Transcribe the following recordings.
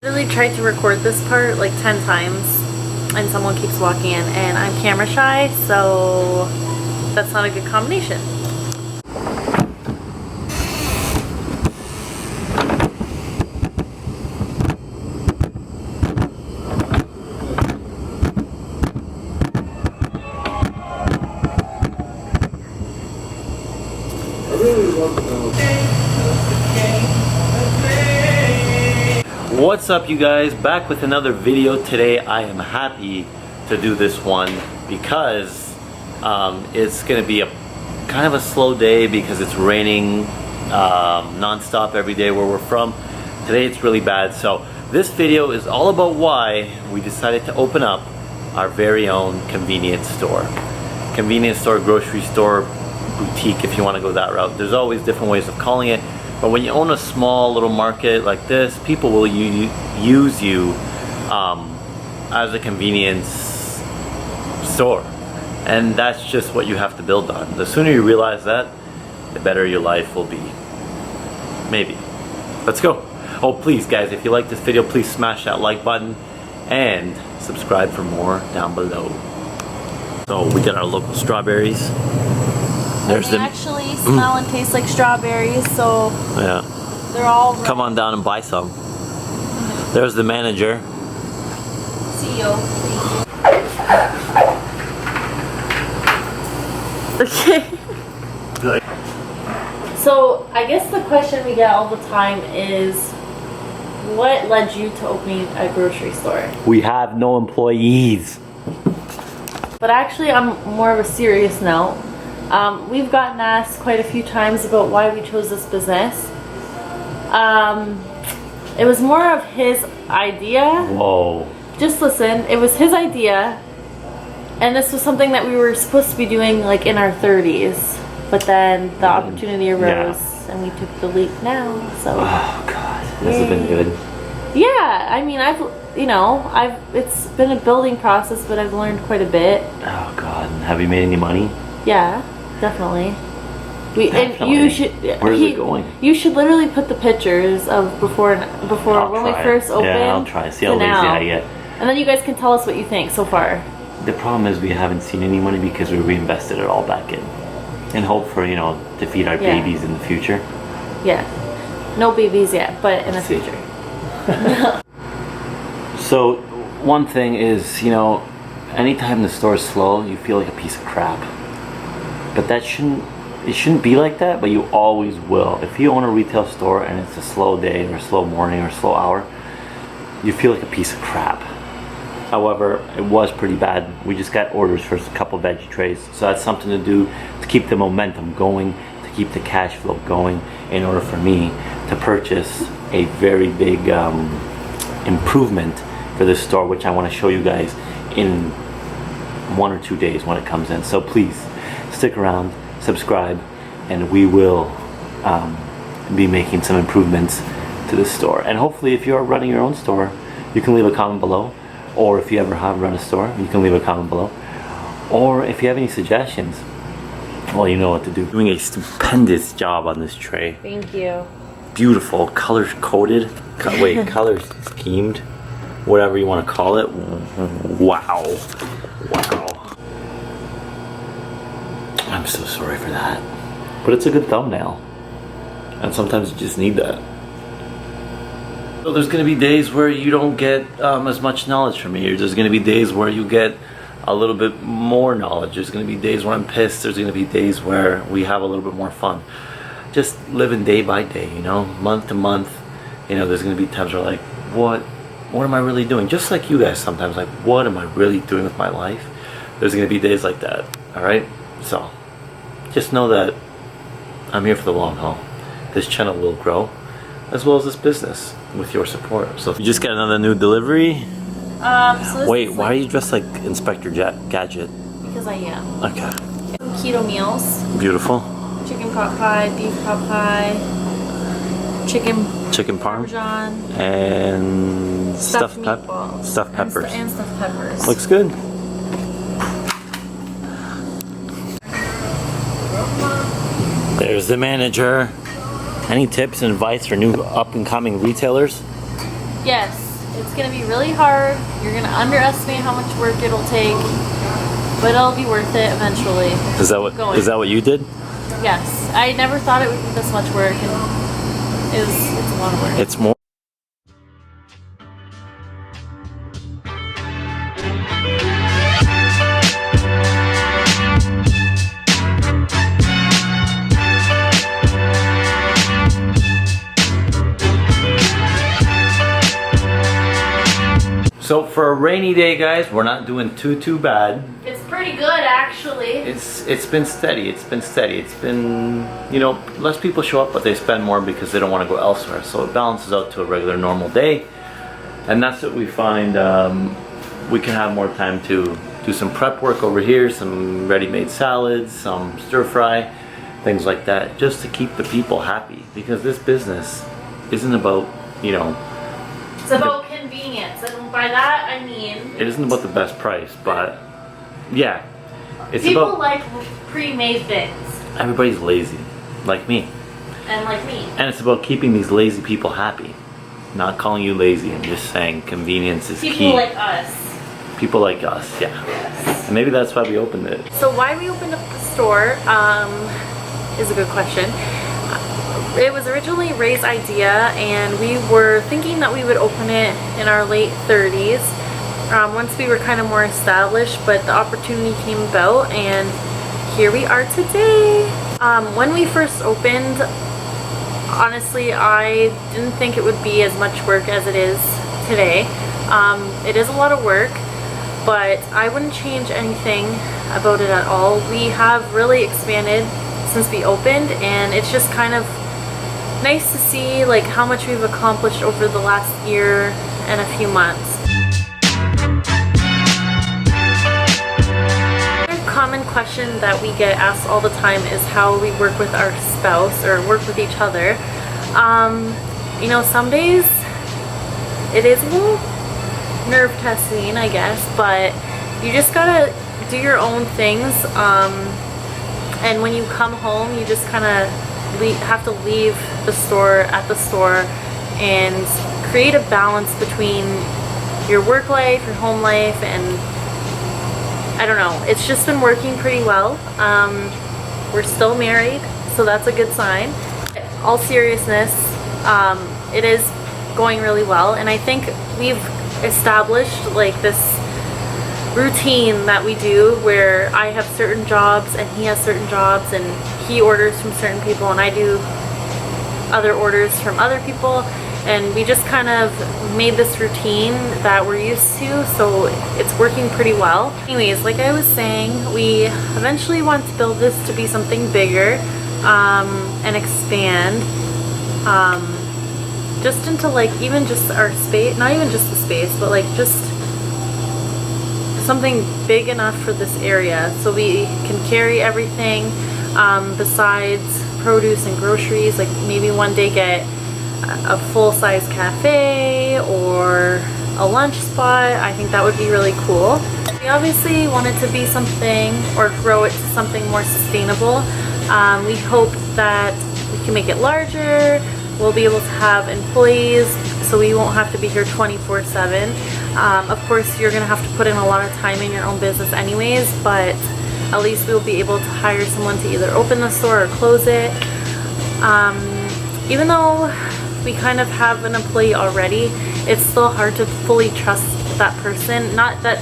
I really tried to record this part like 10 times and someone keeps walking in, and I'm camera shy, so that's not a good combination. What's up, you guys? Back with another video today. I am happy to do this one because it's gonna be a kind of a slow day because it's raining non-stop every day where we're from. Today it's really bad, so this video is all about why we decided to open up our very own convenience store, grocery store, boutique, if you want to go that route. There's always different ways of calling it. But when you own a small little market like this, people will use you as a convenience store. And that's just what you have to build on. The sooner you realize that, the better your life will be. Maybe. Let's go. Oh, please, guys, if you like this video, please smash that like button and subscribe for more down below. So we got our local strawberries. There's they actually smell and taste like strawberries, so yeah, they're all come on down and buy some. There's the manager. CEO. Okay. So I guess the question we get all the time is, what led you to opening a grocery store? We have no employees. But actually, I'm more of a serious note. We've gotten asked quite a few times about why we chose this business. It was more of his idea. Whoa. Just listen, it was his idea, and this was something that we were supposed to be doing like in our 30s, but then the opportunity arose and we took the leap now, so. Oh God, has it been good? Yeah, I mean, it's been a building process, but I've learned quite a bit. Oh God, have you made any money? Yeah, definitely. And you should. Where's it going? You should literally put the pictures of before when we first opened. Yeah, I'll try. See how lazy I get. And then you guys can tell us what you think so far. The problem is we haven't seen any money because we reinvested it all back in hope for, to feed our babies in the future. Yeah, no babies yet, but in the future. So one thing is, anytime the store is slow, you feel like a piece of crap. But it shouldn't be like that, but you always will. If you own a retail store and it's a slow day or a slow morning or a slow hour, you feel like a piece of crap. However, it was pretty bad. We just got orders for a couple veggie trays. So that's something to do to keep the momentum going, to keep the cash flow going in order for me to purchase a very big improvement for this store, which I want to show you guys in 1 or 2 days when it comes in. So please stick around, subscribe, and we will be making some improvements to the store. And hopefully, if you are running your own store, you can leave a comment below. Or if you ever have run a store, you can leave a comment below. Or if you have any suggestions, well, you know what to do. Doing a stupendous job on this tray. Thank you. Beautiful, color coded. Color schemed, whatever you want to call it. Wow. I'm so sorry for that. But it's a good thumbnail. And sometimes you just need that. So there's going to be days where you don't get as much knowledge from me. There's going to be days where you get a little bit more knowledge. There's going to be days where I'm pissed. There's going to be days where we have a little bit more fun. Just living day by day, month to month. There's going to be times where like, what am I really doing? Just like you guys sometimes, like, what am I really doing with my life? There's going to be days like that, all right? So just know that I'm here for the long haul. This channel will grow, as well as this business, with your support. So you just got another new delivery? So wait, why are you dressed like Inspector Gadget? Because I am. Okay. Keto meals. Beautiful. Chicken pot pie, beef pot pie, chicken parm, parmesan, and stuffed peppers. And stuffed peppers. Looks good. There's the manager. Any tips and advice for new up and coming retailers? Yes. It's gonna be really hard. You're gonna underestimate how much work it'll take, but it'll be worth it eventually. Is that what you did? Yes. I never thought it would be this much work, and it's a lot of work. It's more. So for a rainy day, guys, we're not doing too bad. It's pretty good, actually. It's been steady. It's been, you know, less people show up, but they spend more because they don't want to go elsewhere. So it balances out to a regular normal day, and that's what we find. We can have more time to do some prep work over here, some ready-made salads, some stir fry, things like that, just to keep the people happy. Because this business isn't about, you know, it's about convenience, and by that I mean it isn't about the best price, but yeah, it's people about like pre-made things, everybody's lazy, like me, and like me. and it's about keeping these lazy people happy. Not calling you lazy, I'm just saying convenience is People key. like us. People like us, yeah. And maybe that's why we opened it. So why we opened up the store is a good question. It was originally Ray's idea, and we were thinking that we would open it in our late 30s once we were kind of more established, but the opportunity came about, and here we are today. When we first opened, honestly, I didn't think it would be as much work as it is today. It is a lot of work, but I wouldn't change anything about it at all. We have really expanded since we opened, and it's just kind of nice to see like how much we've accomplished over the last year and a few months. Another common question that we get asked all the time is how we work with our spouse or work with each other. You know, some days it is a little nerve testing, I guess, but you just gotta do your own things, and when you come home you just kind of have to leave the store at the store and create a balance between your work life, your home life, and I don't know, it's just been working pretty well. We're still married, so that's a good sign. All seriousness, it is going really well, and I think we've established like this routine that we do where I have certain jobs and he has certain jobs, and he orders from certain people and I do other orders from other people, and we just kind of made this routine that we're used to, so it's working pretty well. Anyways, like I was saying, we eventually want to build this to be something bigger and expand just into like even just our space, not even just the space, but like just something big enough for this area so we can carry everything besides produce and groceries. Like maybe one day get a full-size cafe or a lunch spot. I think that would be really cool. We obviously want it to be something, or grow it to something more sustainable. We hope that we can make it larger. We'll be able to have employees, so we won't have to be here 24/7. Of course, you're gonna have to put in a lot of time in your own business anyways, but at least we'll be able to hire someone to either open the store or close it. Even though we kind of have an employee already, it's still hard to fully trust that person. Not that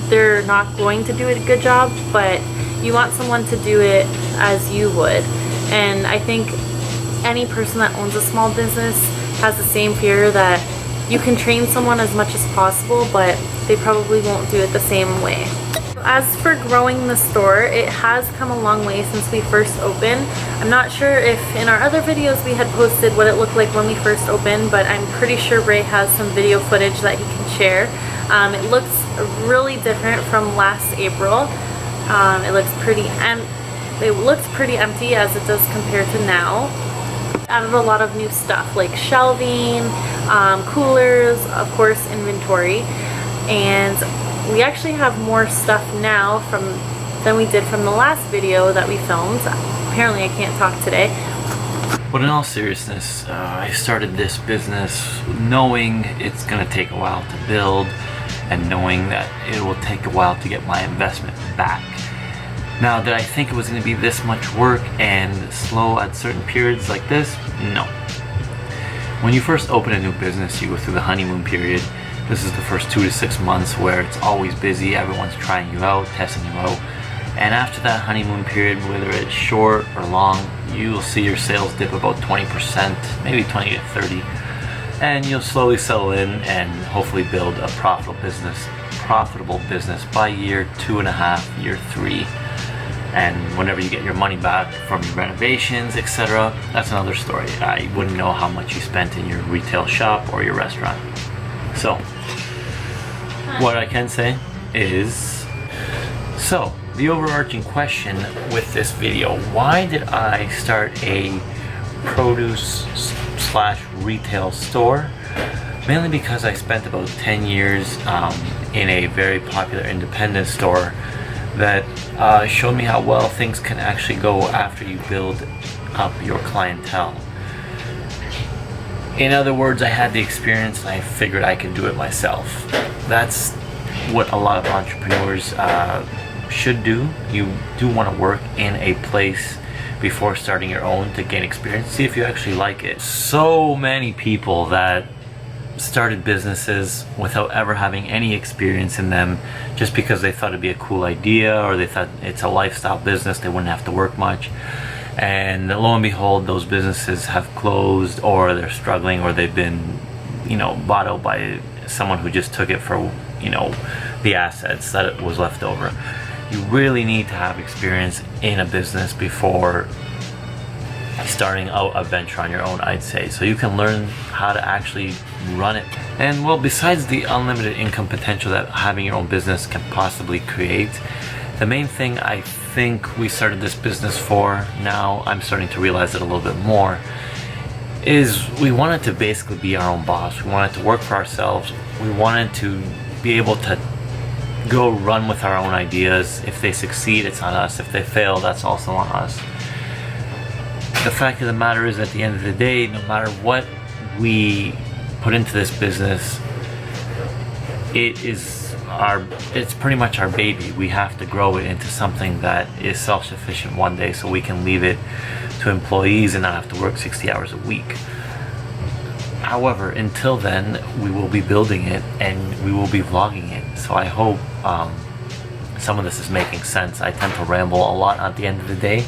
they're not going to do a good job, but you want someone to do it as you would. And I think any person that owns a small business has the same fear that you can train someone as much as possible, but they probably won't do it the same way. As for growing the store, it has come a long way since we first opened. I'm not sure if in our other videos we had posted what it looked like when we first opened, but I'm pretty sure Ray has some video footage that he can share. It looks really different from last April. It looks pretty empty as it does compared to now. Added a lot of new stuff like shelving, coolers, of course inventory, and we actually have more stuff now than we did from the last video that we filmed. Apparently I can't talk today. But in all seriousness, I started this business knowing it's going to take a while to build and knowing that it will take a while to get my investment back. Now, did I think it was going to be this much work and slow at certain periods like this? No. When you first open a new business, you go through the honeymoon period. This is the first 2 to 6 months where it's always busy, everyone's trying you out, testing you out. And after that honeymoon period, whether it's short or long, you will see your sales dip about 20%, maybe 20 to 30. And you'll slowly settle in and hopefully build a profitable business by year 2.5, year 3. And whenever you get your money back from your renovations, etc., that's another story. I wouldn't know how much you spent in your retail shop or your restaurant. So, what I can say is, the overarching question with this video, why did I start a produce / retail store? Mainly because I spent about 10 years in a very popular independent store that showed me how well things can actually go after you build up your clientele. In other words, I had the experience and I figured I could do it myself. That's what a lot of entrepreneurs should do. You do want to work in a place before starting your own to gain experience, see if you actually like it. So many people that started businesses without ever having any experience in them just because they thought it'd be a cool idea or they thought it's a lifestyle business, they wouldn't have to work much. And lo and behold, those businesses have closed or they're struggling or they've been, bought out by someone who just took it for, the assets that it was left over. You really need to have experience in a business before starting out a venture on your own, I'd say, so you can learn how to actually run it. And well, besides the unlimited income potential that having your own business can possibly create, the main thing I think we started this business for, now I'm starting to realize it a little bit more, is we wanted to basically be our own boss. We wanted to work for ourselves. We wanted to be able to go run with our own ideas. If they succeed, it's on us. If they fail, that's also on us. The fact of the matter is, at the end of the day, no matter what we put into this business, it's pretty much our baby. We have to grow it into something that is self-sufficient one day so we can leave it to employees and not have to work 60 hours a week. However, until then, we will be building it and we will be vlogging it. So I hope some of this is making sense. I tend to ramble a lot at the end of the day,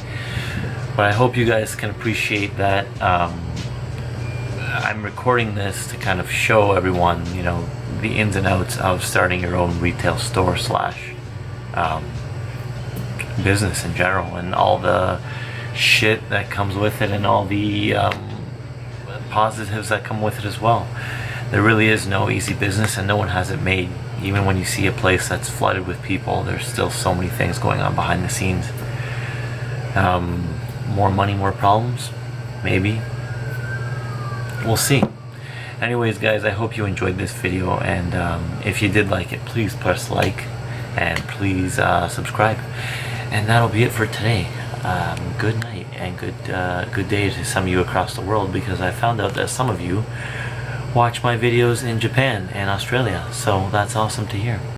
but I hope you guys can appreciate that. I'm recording this to kind of show everyone, the ins and outs of starting your own retail store / business in general, and all the shit that comes with it and all the positives that come with it as well. There really is no easy business and no one has it made. Even when you see a place that's flooded with people, there's still so many things going on behind the scenes. More money, more problems? Maybe. We'll see. Anyways, guys, I hope you enjoyed this video, and if you did like it, please press like and please subscribe. And that'll be it for today. Good night and good day to some of you across the world, because I found out that some of you watch my videos in Japan and Australia, so that's awesome to hear.